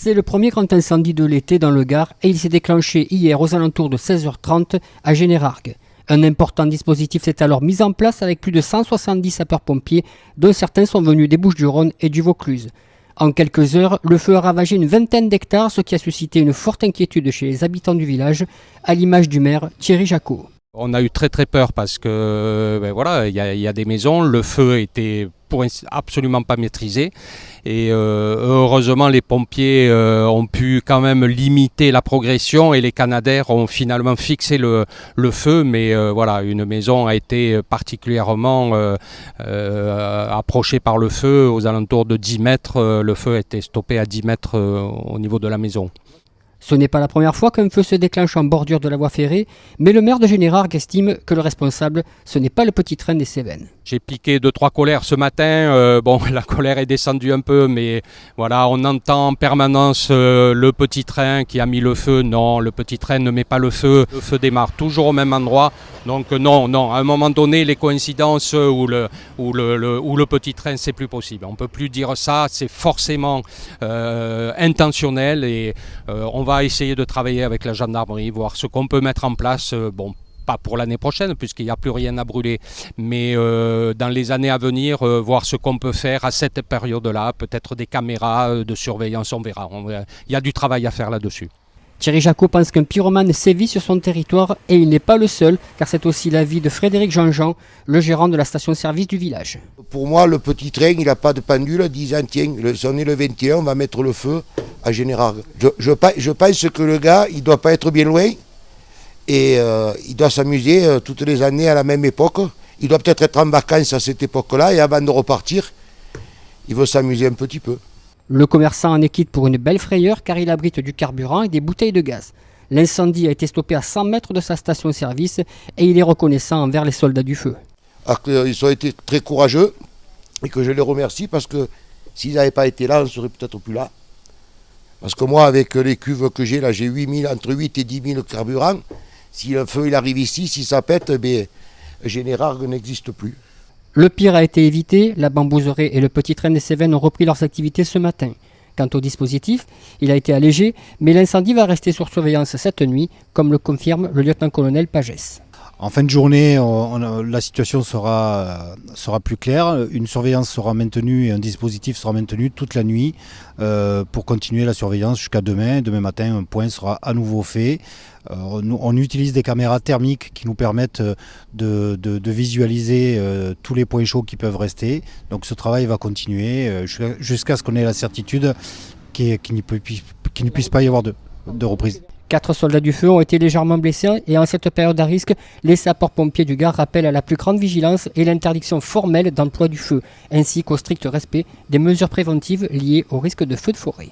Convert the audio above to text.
C'est le premier grand incendie de l'été dans le Gard et il s'est déclenché hier aux alentours de 16h30 à Générargues. Un important dispositif s'est alors mis en place avec plus de 170 sapeurs-pompiers, dont certains sont venus des Bouches-du-Rhône et du Vaucluse. En quelques heures, le feu a ravagé une vingtaine d'hectares, ce qui a suscité une forte inquiétude chez les habitants du village, à l'image du maire Thierry Jacot. On a eu très peur parce que il y a des maisons, le feu était absolument pas maîtrisé et heureusement les pompiers ont pu quand même limiter la progression et les Canadair ont finalement fixé le feu, mais une maison a été particulièrement approchée par le feu aux alentours de 10 mètres, le feu était stoppé à 10 mètres au niveau de la maison. Ce n'est pas la première fois qu'un feu se déclenche en bordure de la voie ferrée, mais le maire de Générargues estime que le responsable, ce n'est pas le petit train des Cévennes. J'ai piqué 2-3 colères ce matin, la colère est descendue un peu, mais voilà, on entend en permanence le petit train qui a mis le feu. Non, le petit train ne met pas le feu démarre toujours au même endroit. Donc non, à un moment donné, les coïncidences ou le petit train, c'est plus possible. On ne peut plus dire ça, c'est forcément intentionnel et on va essayer de travailler avec la gendarmerie, voir ce qu'on peut mettre en place, pas pour l'année prochaine puisqu'il n'y a plus rien à brûler, mais dans les années à venir, voir ce qu'on peut faire à cette période-là, peut-être des caméras de surveillance, on verra. Il y a du travail à faire là-dessus. Thierry Jacot pense qu'un pyromane sévit sur son territoire et il n'est pas le seul, car c'est aussi l'avis de Frédéric Jean-Jean, le gérant de la station-service du village. Pour moi, le petit train, il n'a pas de pendule disant tiens, on est le 21, on va mettre le feu à Générargues. Je pense que le gars, il ne doit pas être bien loin et il doit s'amuser toutes les années à la même époque. Il doit peut-être être en vacances à cette époque-là et avant de repartir, il veut s'amuser un petit peu. Le commerçant en est quitte pour une belle frayeur car il abrite du carburant et des bouteilles de gaz. L'incendie a été stoppé à 100 mètres de sa station-service et il est reconnaissant envers les soldats du feu. Ils ont été très courageux et que je les remercie parce que s'ils n'avaient pas été là, on ne serait peut-être plus là. Parce que moi, avec les cuves que j'ai, là, j'ai entre 8 et 10 000 carburants. Si le feu il arrive ici, si ça pète, Générargues n'existe plus. Le pire a été évité, la bambouserie et le petit train des Cévennes ont repris leurs activités ce matin. Quant au dispositif, il a été allégé, mais l'incendie va rester sur surveillance cette nuit, comme le confirme le lieutenant-colonel Pagès. En fin de journée, la situation sera plus claire. Une surveillance sera maintenue et un dispositif sera maintenu toute la nuit pour continuer la surveillance jusqu'à demain. Demain matin, un point sera à nouveau fait. On utilise des caméras thermiques qui nous permettent de visualiser tous les points chauds qui peuvent rester. Donc ce travail va continuer jusqu'à ce qu'on ait la certitude qu'il ne puisse pas y avoir de reprise. 4 soldats du feu ont été légèrement blessés et en cette période à risque, les sapeurs-pompiers du Gard rappellent à la plus grande vigilance et l'interdiction formelle d'emploi du feu, ainsi qu'au strict respect des mesures préventives liées au risque de feu de forêt.